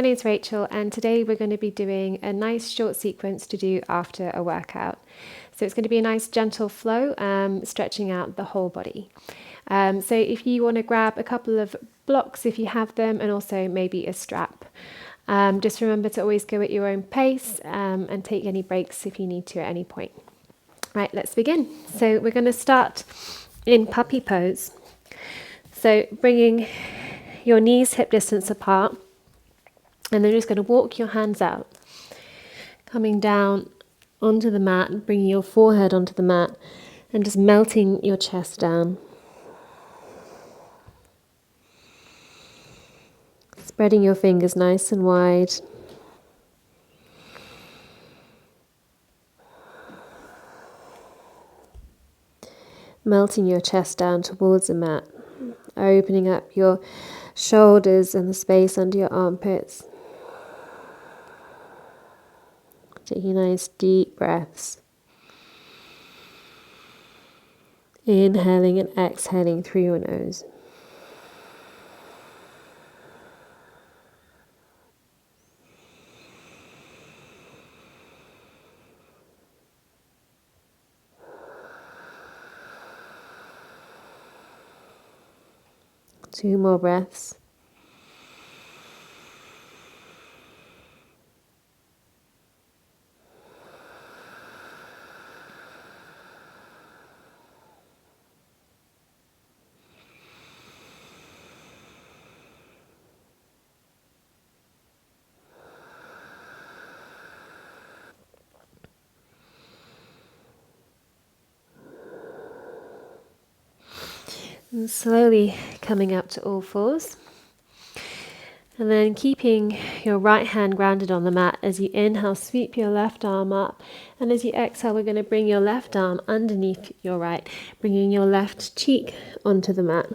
my name's Rachel, and today we're going to be doing a nice short sequence to do after a workout. So it's going to be a nice gentle flow, stretching out the whole body. So if you want to grab a couple of blocks if you have them, and also maybe a strap. Just remember to always go at your own pace, and take any breaks if you need to at any point. Right, let's begin. So we're going to start in puppy pose. So bringing your knees hip distance apart, and then you're just going to walk your hands out, coming down onto the mat, bringing your forehead onto the mat, and just melting your chest down. Spreading your fingers nice and wide. Melting your chest down towards the mat, opening up your shoulders and the space under your armpits. Taking nice deep breaths. Inhaling and exhaling through your nose. Two more breaths. And slowly coming up to all fours. And then keeping your right hand grounded on the mat. As you inhale, sweep your left arm up. And as you exhale, we're going to bring your left arm underneath your right, bringing your left cheek onto the mat.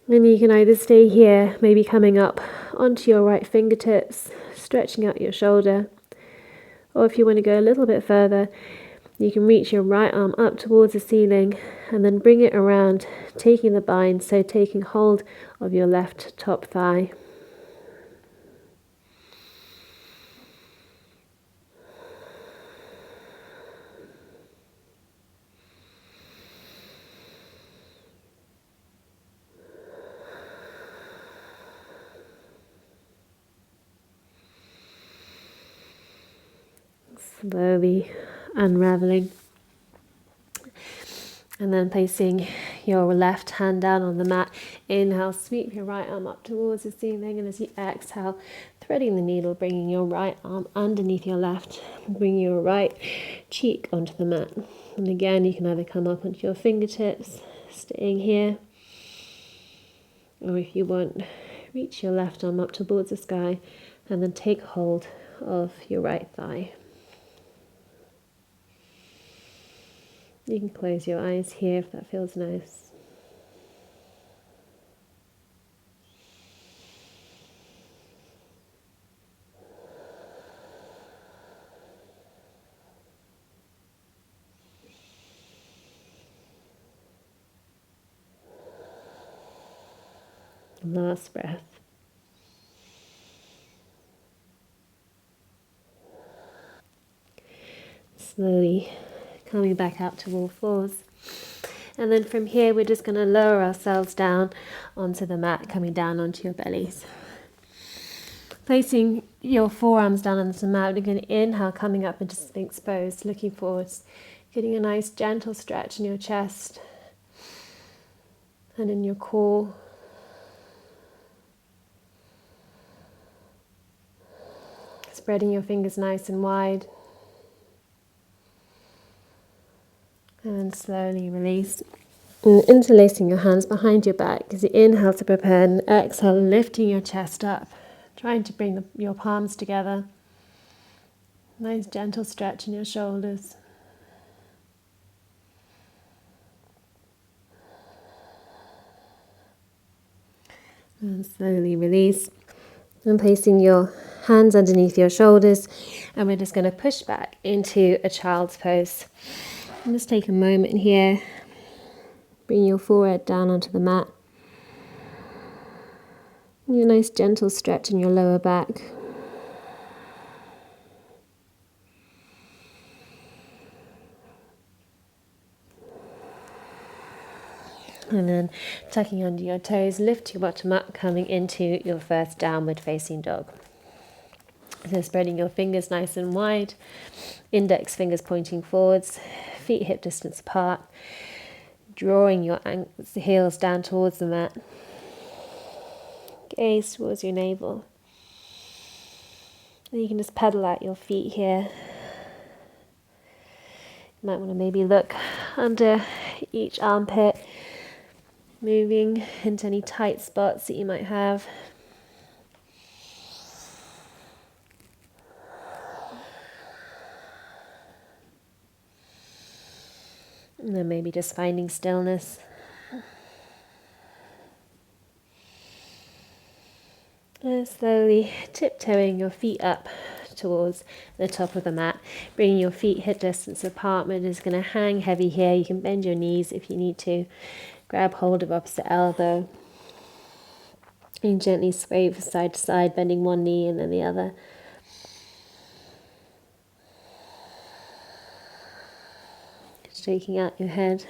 And you can either stay here, maybe coming up onto your right fingertips, stretching out your shoulder. Or if you want to go a little bit further, you can reach your right arm up towards the ceiling and then bring it around, taking the bind, so taking hold of your left top thigh. Slowly unraveling. And then placing your left hand down on the mat. Inhale, sweep your right arm up towards the ceiling. And as you exhale, threading the needle, bringing your right arm underneath your left. Bring your right cheek onto the mat. And again, you can either come up onto your fingertips, staying here. Or if you want, reach your left arm up towards the sky. And then take hold of your right thigh. You can close your eyes here if that feels nice. Last breath. Slowly coming back out to all fours. And then from here, we're just going to lower ourselves down onto the mat, coming down onto your bellies. Placing your forearms down onto the mat, we're going to inhale, coming up into Sphinx pose, looking forwards, getting a nice gentle stretch in your chest and in your core. Spreading your fingers nice and wide. And slowly release. And interlacing your hands behind your back as you inhale to prepare, and exhale, lifting your chest up, trying to bring your palms together. Nice gentle stretch in your shoulders. And slowly release. And placing your hands underneath your shoulders, and we're just going to push back into a child's pose. And just take a moment here. Bring your forehead down onto the mat. A nice gentle stretch in your lower back. And then tucking under your toes, lift your bottom up, coming into your first downward facing dog. So spreading your fingers nice and wide, index fingers pointing forwards, feet hip distance apart, drawing your heels down towards the mat. Gaze towards your navel. And you can just pedal out your feet here. You might want to maybe look under each armpit, moving into any tight spots that you might have. And then maybe just finding stillness. And slowly tiptoeing your feet up towards the top of the mat, bringing your feet hip distance apart. We're just going to hang heavy here. You can bend your knees if you need to. Grab hold of opposite elbow. And gently sway from side to side, bending one knee and then the other. Shaking out your head.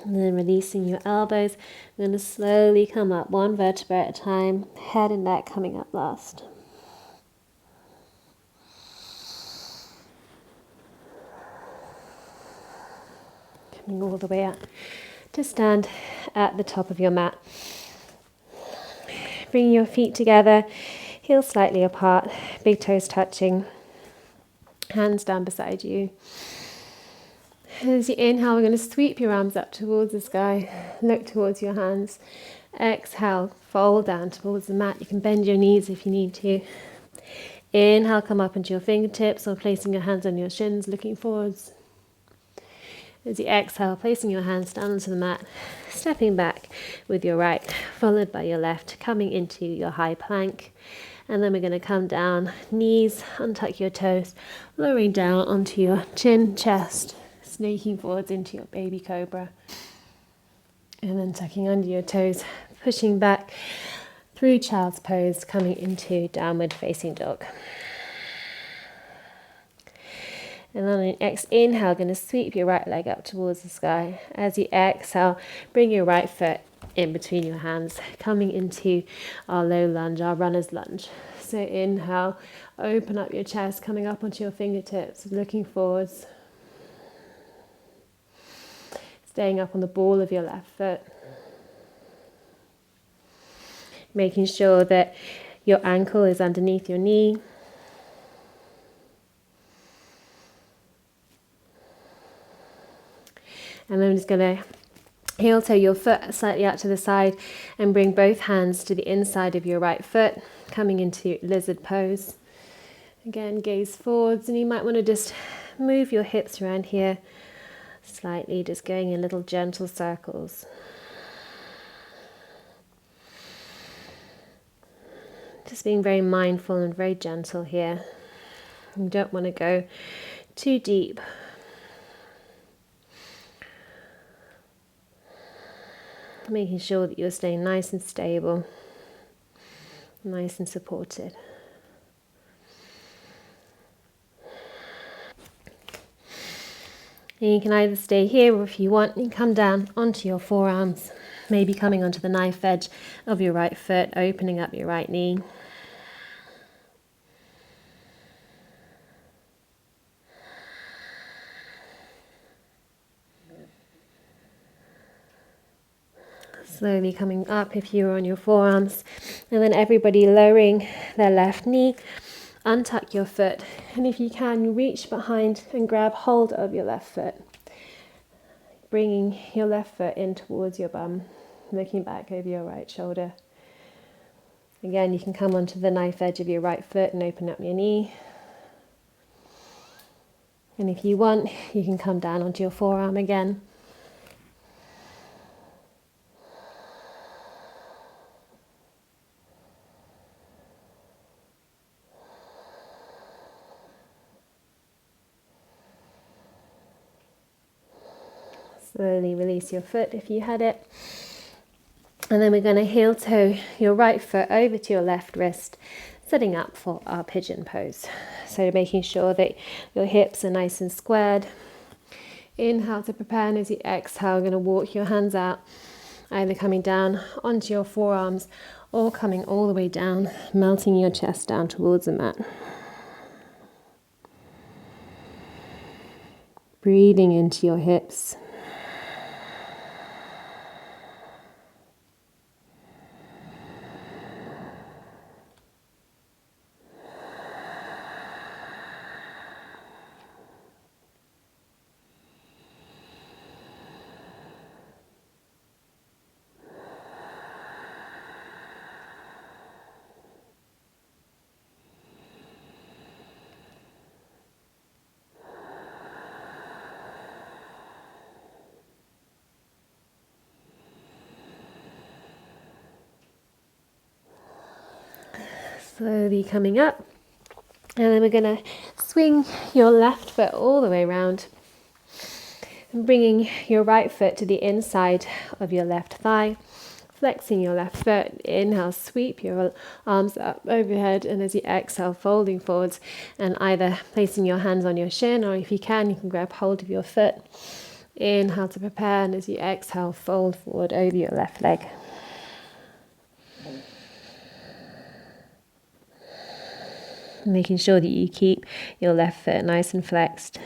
And then releasing your elbows. I'm going to slowly come up, one vertebra at a time, head and neck coming up last. Coming all the way up to stand at the top of your mat. Bringing your feet together, heels slightly apart, big toes touching, hands down beside you. As you inhale, we're going to sweep your arms up towards the sky, look towards your hands. Exhale, fold down towards the mat. You can bend your knees if you need to. Inhale, come up into your fingertips or placing your hands on your shins, looking forwards. As you exhale, placing your hands down onto the mat, stepping back with your right, followed by your left, coming into your high plank. And then we're going to come down, knees, untuck your toes, lowering down onto your chin, chest, snaking forwards into your baby cobra. And then tucking under your toes, pushing back through child's pose, coming into downward facing dog. And then on an inhale, going to sweep your right leg up towards the sky. As you exhale, bring your right foot in between your hands, coming into our low lunge, our runner's lunge. So inhale, open up your chest, coming up onto your fingertips, looking forwards. Staying up on the ball of your left foot. Making sure that your ankle is underneath your knee. And then I'm just going to heel toe your foot slightly out to the side and bring both hands to the inside of your right foot, coming into lizard pose. Again, gaze forwards, and you might want to just move your hips around here slightly, just going in little gentle circles. Just being very mindful and very gentle here. You don't want to go too deep. Making sure that you're staying nice and stable, nice and supported. And you can either stay here, or if you want, you can come down onto your forearms, maybe coming onto the knife edge of your right foot, opening up your right knee. Slowly coming up if you're on your forearms, and then everybody lowering their left knee. Untuck your foot, and if you can, reach behind and grab hold of your left foot, bringing your left foot in towards your bum, looking back over your right shoulder. Again, you can come onto the knife edge of your right foot and open up your knee. And if you want, you can come down onto your forearm again. Slowly release your foot if you had it. And then we're going to heel toe your right foot over to your left wrist, setting up for our pigeon pose. So making sure that your hips are nice and squared. Inhale to prepare, and as you exhale, you're going to walk your hands out, either coming down onto your forearms or coming all the way down, melting your chest down towards the mat. Breathing into your hips. Slowly coming up, and then we're going to swing your left foot all the way around and bringing your right foot to the inside of your left thigh, flexing your left foot. Inhale, sweep your arms up overhead, and as you exhale, folding forwards and either placing your hands on your shin, or if you can grab hold of your foot. Inhale to prepare, and as you exhale, fold forward over your left leg. Making sure that you keep your left foot nice and flexed.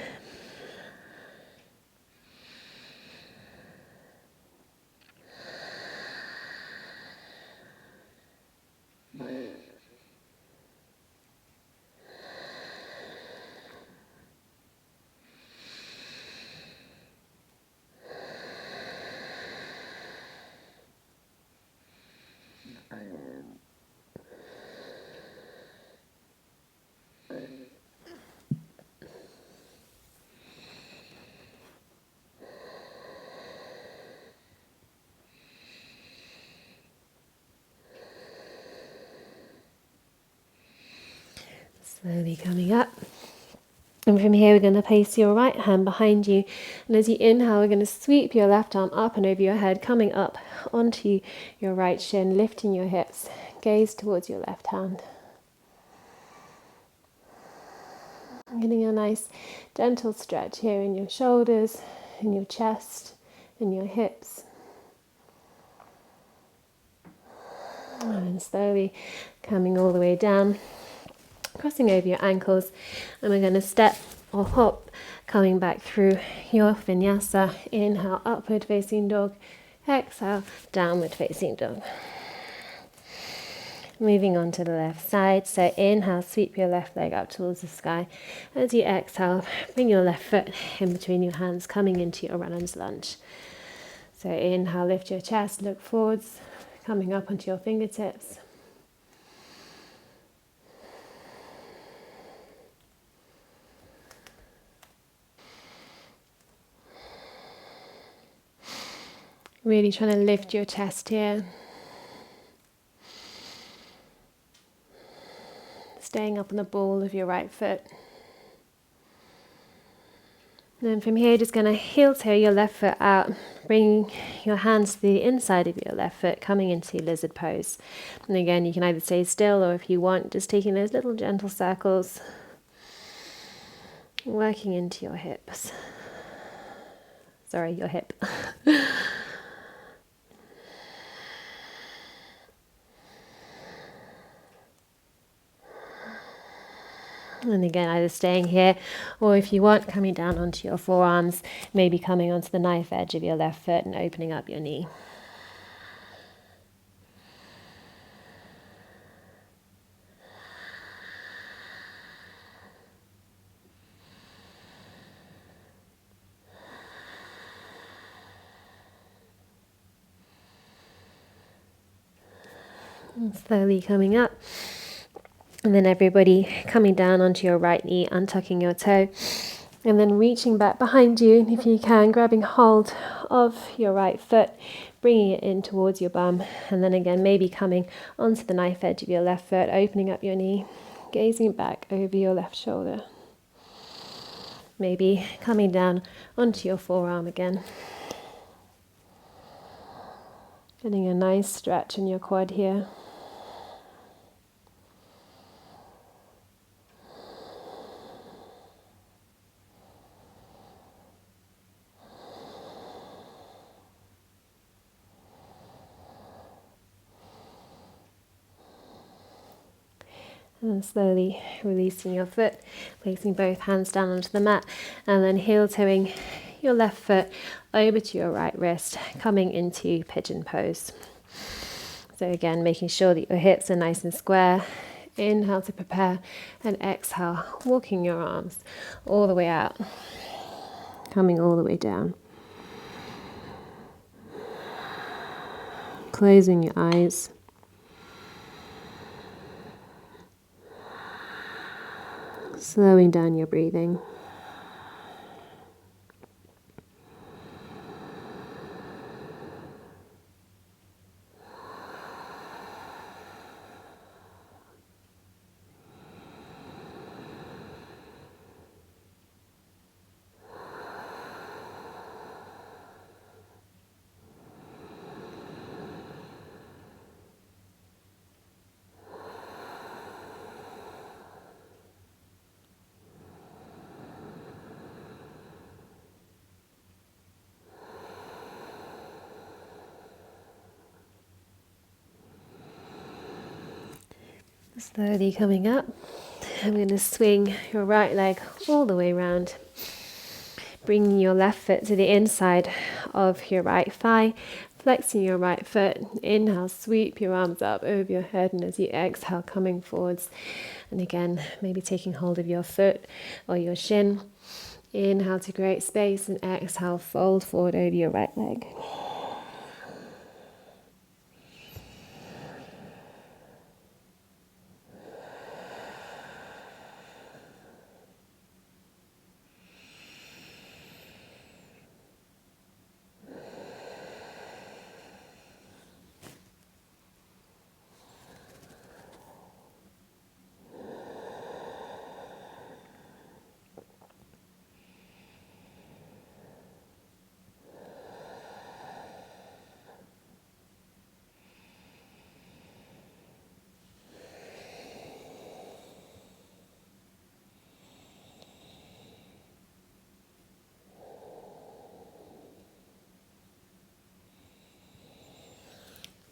Slowly coming up. And from here, we're going to place your right hand behind you. And as you inhale, we're going to sweep your left arm up and over your head, coming up onto your right shin, lifting your hips. Gaze towards your left hand. Getting a nice gentle stretch here in your shoulders, in your chest, in your hips. And then slowly coming all the way down, crossing over your ankles, and we're going to step or hop, coming back through your vinyasa. Inhale, upward facing dog. Exhale, downward facing dog. Moving on to the left side. So inhale, sweep your left leg up towards the sky. As you exhale, bring your left foot in between your hands, coming into your runner's lunge. So inhale, lift your chest, look forwards, coming up onto your fingertips. Really trying to lift your chest here. Staying up on the ball of your right foot. Then from here, just going to heel toe your left foot out, bringing your hands to the inside of your left foot, coming into lizard pose. And again, you can either stay still, or if you want, just taking those little gentle circles, working into your hips. Sorry, your hip. And again, either staying here, or if you want, coming down onto your forearms, maybe coming onto the knife edge of your left foot and opening up your knee. And slowly coming up. And then everybody coming down onto your right knee, untucking your toe, and then reaching back behind you, and if you can, grabbing hold of your right foot, bringing it in towards your bum, and then again, maybe coming onto the knife edge of your left foot, opening up your knee, gazing back over your left shoulder. Maybe coming down onto your forearm again. Getting a nice stretch in your quad here. And slowly releasing your foot, placing both hands down onto the mat, and then heel toeing your left foot over to your right wrist, coming into pigeon pose. So again, making sure that your hips are nice and square. Inhale to prepare, and exhale, walking your arms all the way out, coming all the way down. Closing your eyes. Slowing down your breathing. Slowly coming up, I'm going to swing your right leg all the way around, bringing your left foot to the inside of your right thigh, flexing your right foot. Inhale, sweep your arms up over your head, and as you exhale, coming forwards. And again, maybe taking hold of your foot or your shin. Inhale to create space, and exhale, fold forward over your right leg.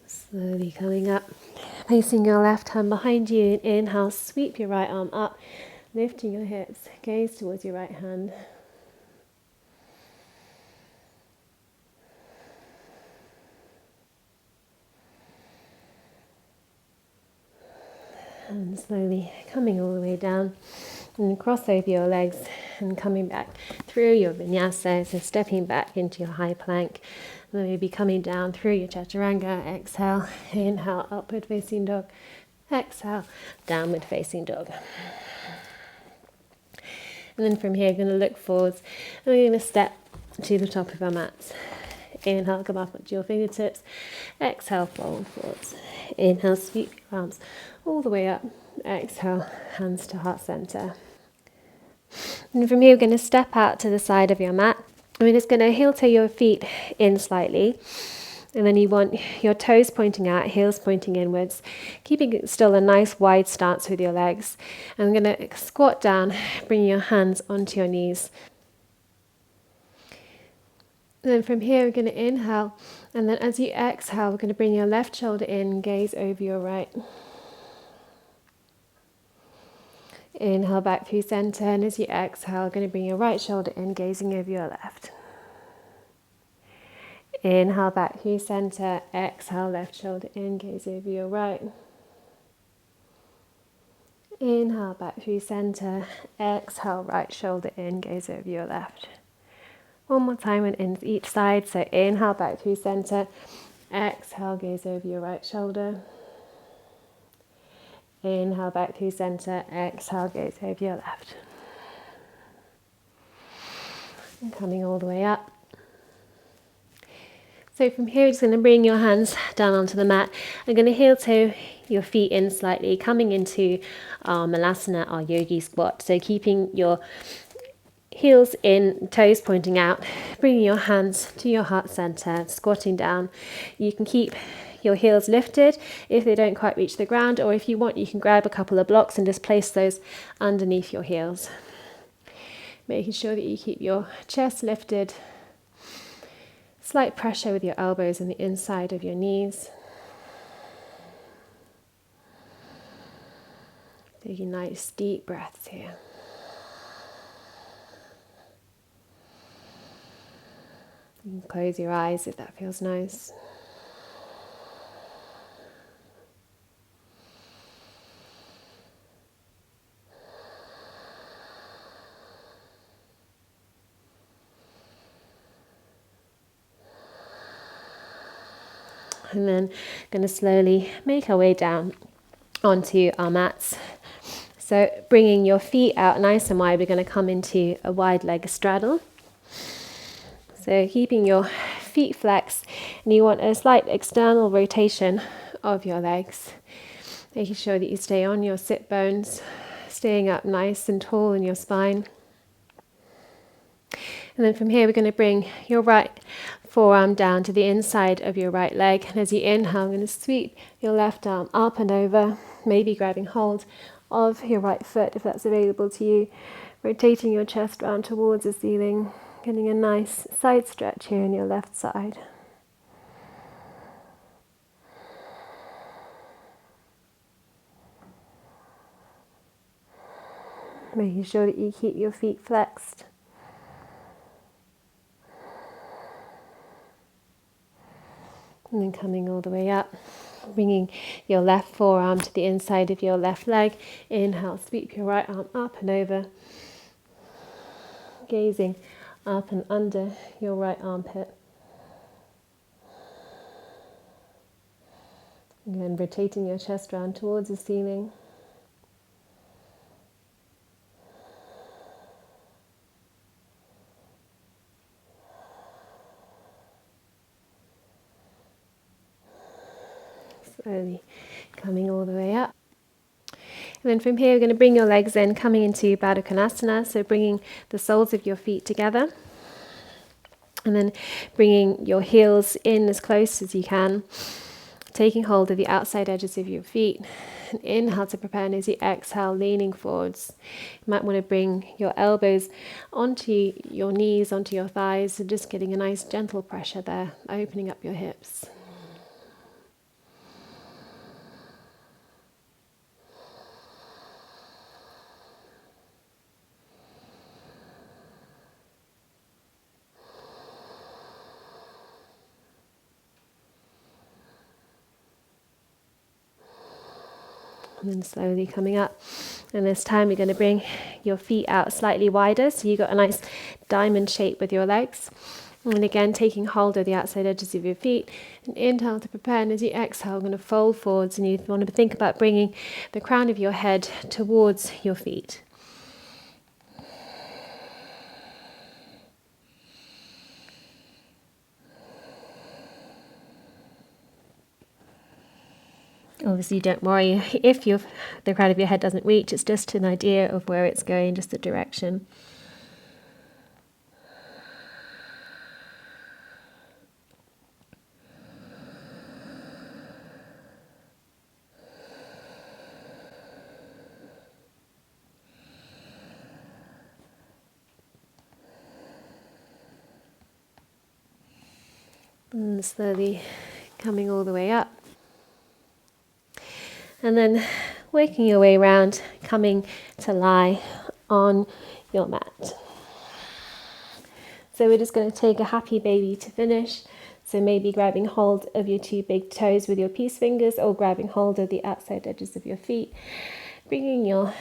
Slowly coming up, placing your left hand behind you, and inhale, sweep your right arm up, lifting your hips, gaze towards your right hand. And slowly coming all the way down, and cross over your legs and coming back through your vinyasa, so stepping back into your high plank. Then we'll be coming down through your chaturanga. Exhale, inhale, upward facing dog. Exhale, downward facing dog. And then from here, you're going to look forwards, and we're going to step to the top of our mats. Inhale, come up onto your fingertips. Exhale, fold forwards. Inhale, sweep your arms all the way up. Exhale, hands to heart center. And from here, we're going to step out to the side of your mat. And we're just going to heel toe your feet in slightly. And then you want your toes pointing out, heels pointing inwards, keeping still a nice wide stance with your legs. And I'm going to squat down, bring your hands onto your knees. And then from here, we're going to inhale. And then as you exhale, we're going to bring your left shoulder in, gaze over your right. Inhale back through center, and as you exhale, going to bring your right shoulder in, gazing over your left. Inhale back through center, exhale left shoulder in, gaze over your right. Inhale back through center, exhale right shoulder in, gaze over your left. One more time and in each side, so inhale back through center, exhale gaze over your right shoulder. Inhale back through center, exhale, gaze over your left. And coming all the way up. So from here, you're just going to bring your hands down onto the mat. I'm going to heel toe your feet in slightly, coming into our Malasana, our yogi squat. So keeping your heels in, toes pointing out, bringing your hands to your heart center, squatting down. You can keep your heels lifted if they don't quite reach the ground, or if you want, you can grab a couple of blocks and just place those underneath your heels. Making sure that you keep your chest lifted, slight pressure with your elbows and the inside of your knees. Taking nice deep breaths here. You can close your eyes if that feels nice. And then going to slowly make our way down onto our mats. So bringing your feet out nice and wide, we're going to come into a wide leg straddle. So keeping your feet flexed, and you want a slight external rotation of your legs, making sure that you stay on your sit bones, staying up nice and tall in your spine. And then from here, we're going to bring your right forearm down to the inside of your right leg. And as you inhale, I'm going to sweep your left arm up and over, maybe grabbing hold of your right foot if that's available to you. Rotating your chest round towards the ceiling, getting a nice side stretch here in your left side. Making sure that you keep your feet flexed. And then coming all the way up, bringing your left forearm to the inside of your left leg. Inhale, sweep your right arm up and over, gazing up and under your right armpit. Again, rotating your chest round towards the ceiling. Slowly coming all the way up. And then from here, we're going to bring your legs in, coming into Baddha Konasana, so bringing the soles of your feet together. And then bringing your heels in as close as you can, taking hold of the outside edges of your feet. And inhale to prepare, and as you exhale, leaning forwards. You might want to bring your elbows onto your knees, onto your thighs, and just getting a nice gentle pressure there, opening up your hips. And then slowly coming up. And this time we're going to bring your feet out slightly wider, so you've got a nice diamond shape with your legs. And again, taking hold of the outside edges of your feet. And inhale to prepare, and as you exhale, I'm going to fold forwards, and you want to think about bringing the crown of your head towards your feet. Obviously, don't worry if the crown of your head doesn't reach. It's just an idea of where it's going, just the direction. And slowly coming all the way up. And then working your way around, coming to lie on your mat. So we're just going to take a happy baby to finish. So maybe grabbing hold of your two big toes with your peace fingers, or grabbing hold of the outside edges of your feet. Bringing your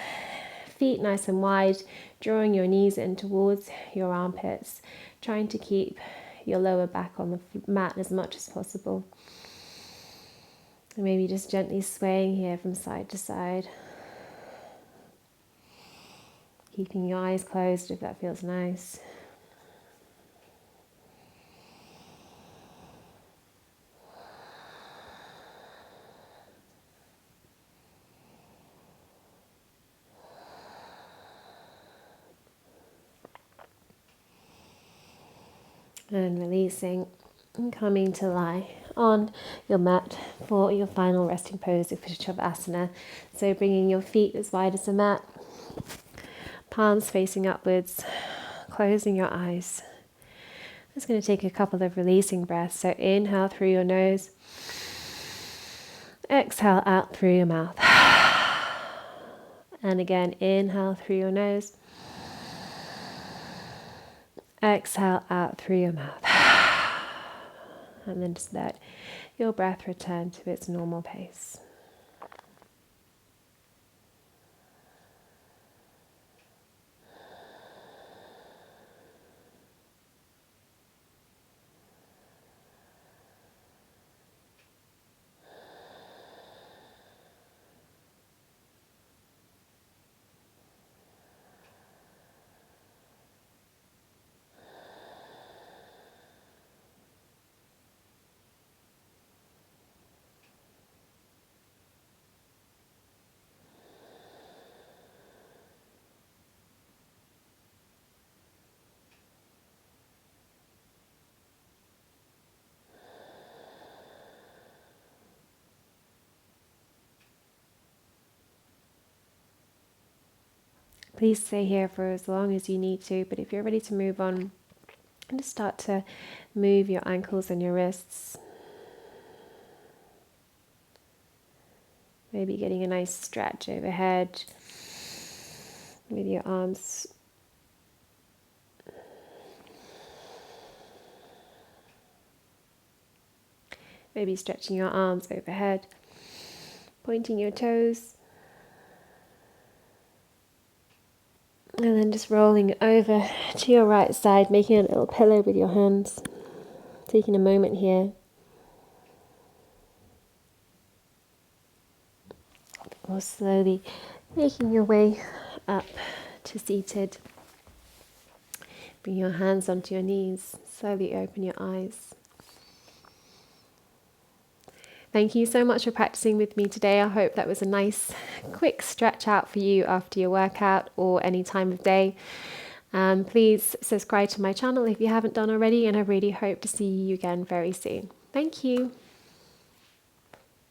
feet nice and wide, drawing your knees in towards your armpits, trying to keep your lower back on the mat as much as possible. And maybe just gently swaying here from side to side. Keeping your eyes closed if that feels nice. And releasing and coming to lie on your mat for your final resting pose of Shavasana. So bringing your feet as wide as the mat, palms facing upwards, closing your eyes. Just going to take a couple of releasing breaths. So inhale through your nose, exhale out through your mouth. And again, inhale through your nose, exhale out through your mouth. And then just let your breath return to its normal pace. Please stay here for as long as you need to, but if you're ready to move on, just start to move your ankles and your wrists. Maybe getting a nice stretch overhead with your arms. Maybe stretching your arms overhead, pointing your toes. And then just rolling over to your right side, making a little pillow with your hands. Taking a moment here. Or slowly making your way up to seated. Bring your hands onto your knees. Slowly open your eyes. Thank you so much for practicing with me today. I hope that was a nice quick stretch out for you after your workout or any time of day. Please subscribe to my channel if you haven't done already, and I really hope to see you again very soon. Thank you.